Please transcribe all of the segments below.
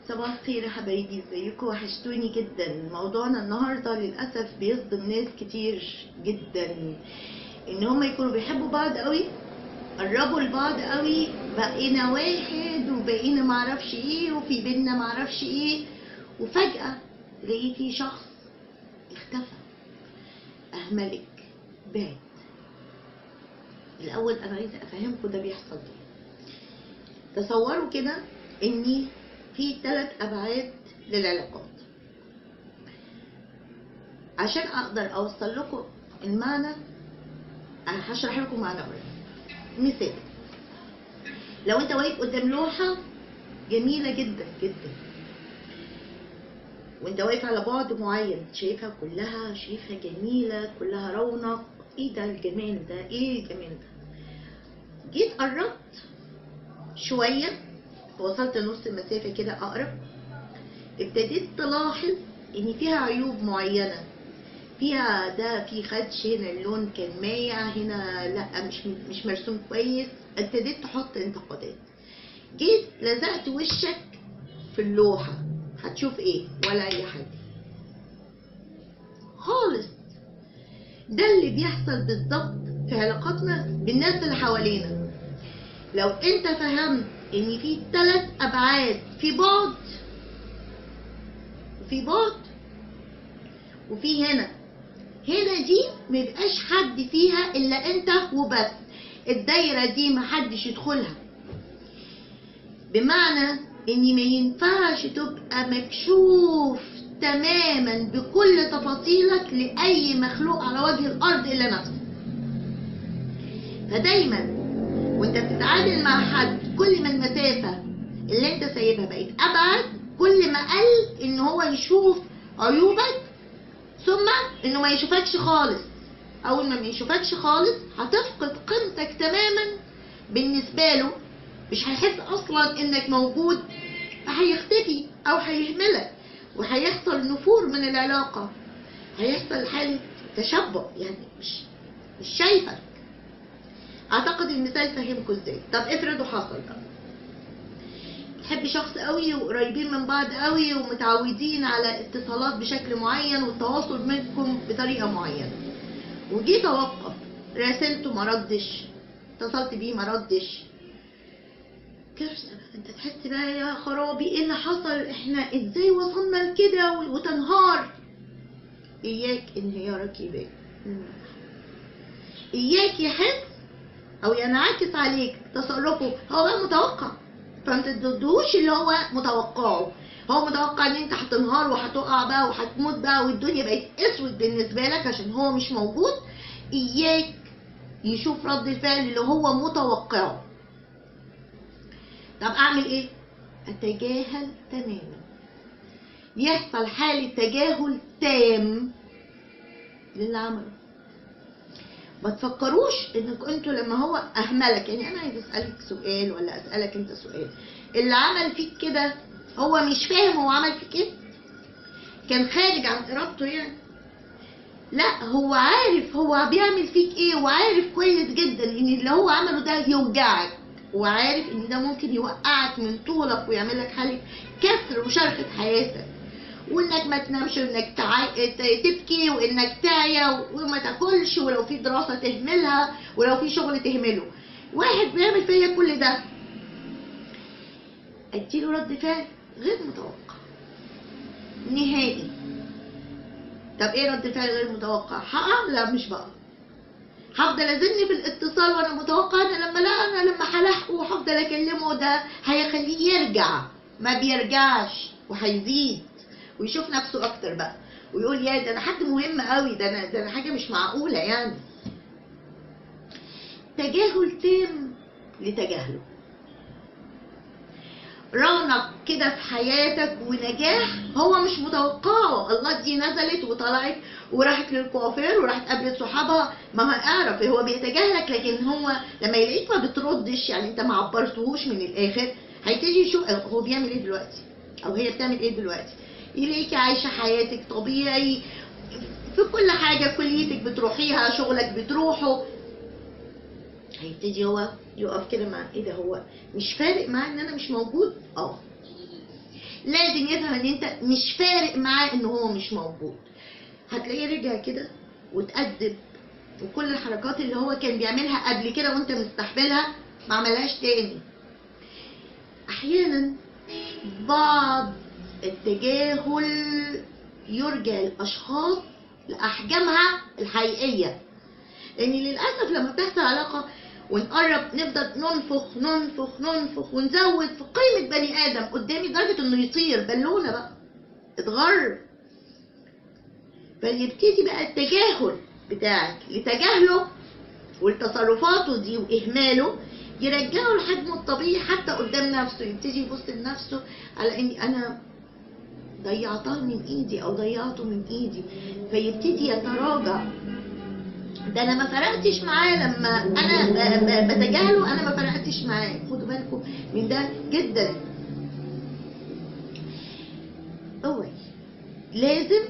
صباح الخير يا حبايبي، ازيكم؟ وحشتوني جدا. موضوعنا النهارده للاسف بيصدم ناس كتير جدا، ان هم يكونوا بيحبوا بعض قوي، قربوا لبعض قوي، بقينا واحد وبقينا معرفش ايه وفي بينا معرفش ايه، وفجأة لقيتي شخص اختفى، اهملك، بعد. الاول انا عايزه افهمكم ده بيحصل ليه. تصوروا كده اني في 3 ابعاد للعلاقات. عشان اقدر اوصل لكم المعنى انا هشرح لكم معنى واحد. مثال، لو انت واقف قدام لوحه جميله جدا جدا، وانت واقف على بعد معين، شايفها كلها، شايفها جميله، كلها رونق، ايه ده الجمال ده، ايه الجمال ده. جيت قربت شويه، وصلت نص المسافه كده اقرب، ابتديت تلاحظ ان فيها عيوب معينه، فيها ده في خدش، هنا اللون كان مايع، هنا لا مش مرسوم كويس. ابتديت تحط انتقادات. جيت لزقت وشك في اللوحه، هتشوف ايه؟ ولا اي حاجه خالص. ده اللي بيحصل بالظبط في علاقاتنا بالناس اللي حوالينا. لو انت فهمت ان في 3 ابعاد، في بعد وفي بعد وفي هنا دي ميبقاش حد فيها الا انت وبس. الدايره دي محدش يدخلها، بمعنى ان ما ينفعش تبقى مكشوف تماما بكل تفاصيلك لاي مخلوق على وجه الارض الا نفسك. فدايما وانت بتتعامل مع حد، كل ما المسافه اللي انت سايبها بقت ابعد، كل ما قل ان هو يشوف عيوبك، ثم انه ما يشوفكش خالص. اول ما يشوفكش خالص هتفقد قيمتك تماما بالنسبه له، مش هيحس اصلا انك موجود، هيختفي او هيهملك، وهيحصل نفور من العلاقه، هيحصل حاله تشبع، يعني مش شايفك. اعتقد المثال فهمكم ازاي. طب افرضوا حصل بقى تحب شخص قوي وقريبين من بعض قوي ومتعودين على اتصالات بشكل معين والتواصل منكم بطريقه معينه، وجيت اوقف، راسلته ما ردش، اتصلت بيه ما ردش، كارثه. انت تحس بقى يا خرابي ايه اللي حصل، احنا ازاي وصلنا لكده، وتنهار. اياك انهيارك يبان، اياك يحس او ينعكس عليك تصرفه هو بقى متوقع، فما تدوش اللي هو متوقعه. هو متوقع ان انت هتنهار وهتقع بقى وهتموت بقى والدنيا بقت اسود بالنسبه لك عشان هو مش موجود. اياك يشوف رد الفعل اللي هو متوقعه. طب اعمل ايه؟ اتجاهل تماما، يحصل حالة تجاهل تام للي عمله. ما تفكروش انك انتوا لما هو اهملك، يعني انا عايز اسالك سؤال ولا اسالك انت سؤال، اللي عمل فيك كده هو مش فاهم هو عمل فيك ايه؟ كان خارج عن ارادته يعني؟ لا، هو عارف هو بيعمل فيك ايه، وعارف كويس جدا ان اللي هو عمله ده يوجعك، وعارف ان ده ممكن يوقعك من طولك ويعمل لك حاله كسر وشرخ حياتك، وانك ما تنامش، وانك تبكي، وانك تعيا وما تاكلش، ولو في دراسه تهملها، ولو في شغل تهمله. واحد بيعمل فيا كل ده، اديله رد فعل غير متوقع نهائي. طب ايه رد فعل غير متوقع؟ هقع؟ لا مش بقى. هفضل ازني في الاتصال وانا متوقع انا لما هلاحقه وهفضل اكلمه، ده هيخليه يرجع. ما بيرجعش، وهيزيد ويشوف نفسه اكتر بقى، ويقول يا ده انا حد مهم قوي، ده انا حاجه مش معقوله يعني. تجاهل تام لتجاهله. رونق كده في حياتك ونجاح هو مش متوقعه. الله، دي نزلت وطلعت وراحت للكوافير وراحت قابلت صحابها، ما اعرف هو بيتجاهلك، لكن هو لما يلاقيك ما بتردش، يعني انت ما عبرتهوش من الاخر، هيبتدي يشوف هو بيعمل ايه دلوقتي او هي بتعمل ايه دلوقتي. يلاقيك عايشه حياتك طبيعي في كل حاجه، كليتك بتروحيها، شغلك بتروحه، هيبتدي هو يقف كده مع ايه ده، هو مش فارق معاه ان انا مش موجود. لازم يفهم ان انت مش فارق معاه ان هو مش موجود. هتلاقيه رجع كده وتأدب، وكل الحركات اللي هو كان بيعملها قبل كده وانت مستحملها ما عملهاش تاني. احيانا بعض التجاهل يرجع الاشخاص لاحجامها الحقيقيه، لان للاسف لما بتحصل علاقه ونقرب نفضل ننفخ ننفخ ننفخ ونزود في قيمه بني ادم قدامي لدرجه انه يطير بالونه بقى اتغر. فيبتدي بقى التجاهل بتاعك لتجاهله ولتصرفاته دي واهماله يرجعه لحجمه الطبيعي حتى قدام نفسه. يبتدي يبص لنفسه على اني انا ضيعتها من ايدي او ضيعته من ايدي، فيبتدي يتراجع. ده انا ما فرقتش معاه لما انا بتجاهله، انا ما فرقتش معاه. خدوا بالكم من ده جدا. اوعي لازم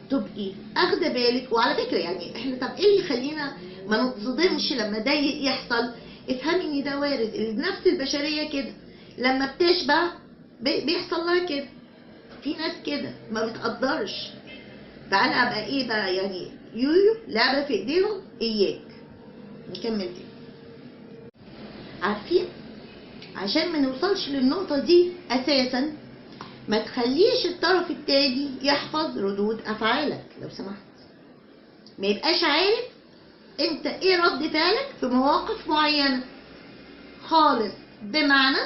تبقي اخده بالك. وعلى فكره يعني احنا طب ايه اللي يخلينا ما نتصدمش لما ده يحصل؟ افهمي ان ده وارد. النفس البشريه كده لما بتشبع بيحصل لها كده. في ناس كده ما بتقدرش. فانا ابقى ايه بقى يعني يويو لعبه في ايديهم اياك. نكمل تاني. عارفين عشان ما نوصلش للنقطه دي اساسا ما تخليش الطرف التاني يحفظ ردود افعالك لو سمحت. ما يبقاش عارف انت ايه رد فعلك في مواقف معينه خالص. بمعنى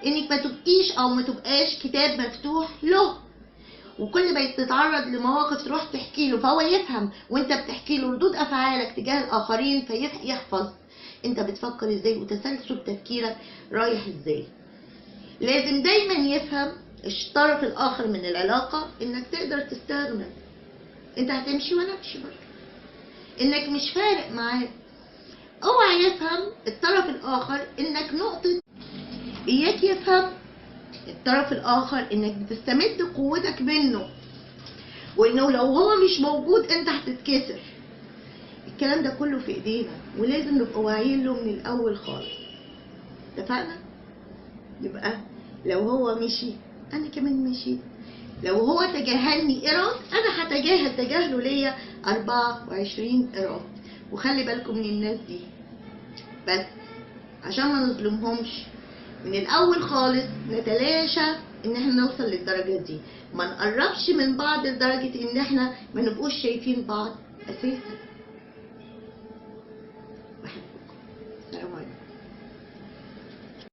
انك ما تبقيش او ما تبقاش كتاب مفتوح له، وكل ما تتعرض لمواقف تروح تحكي له فهو يفهم وانت بتحكي له ردود افعالك تجاه الاخرين فيحفظ انت بتفكر ازاي وتسلسل تفكيرك رايح ازاي. لازم دايما يفهم الطرف الاخر من العلاقه انك تقدر تستغنى، انت هتمشي وانا امشي برضه، انك مش فارق معاه. اوعى يفهم الطرف الاخر انك نقطه. اياك يفهم الطرف الاخر انك بتستمد قوتك منه، وانه لو هو مش موجود انت هتتكسر. الكلام ده كله في ايدينا ولازم نبقى واعيين له من الاول خالص. اتفقنا؟ يبقى لو هو مشي انا كمان مشيت. لو هو تجاهلني ايراد انا هتجاهل تجاهله ليا 24 ايراد. وخلي بالكم من الناس دي بس عشان ما نظلمهمش من الاول خالص. نتلاشى ان احنا نوصل للدرجه دي، ما نقربش من بعض لدرجه ان احنا ما نبقوش شايفين بعض اساسا.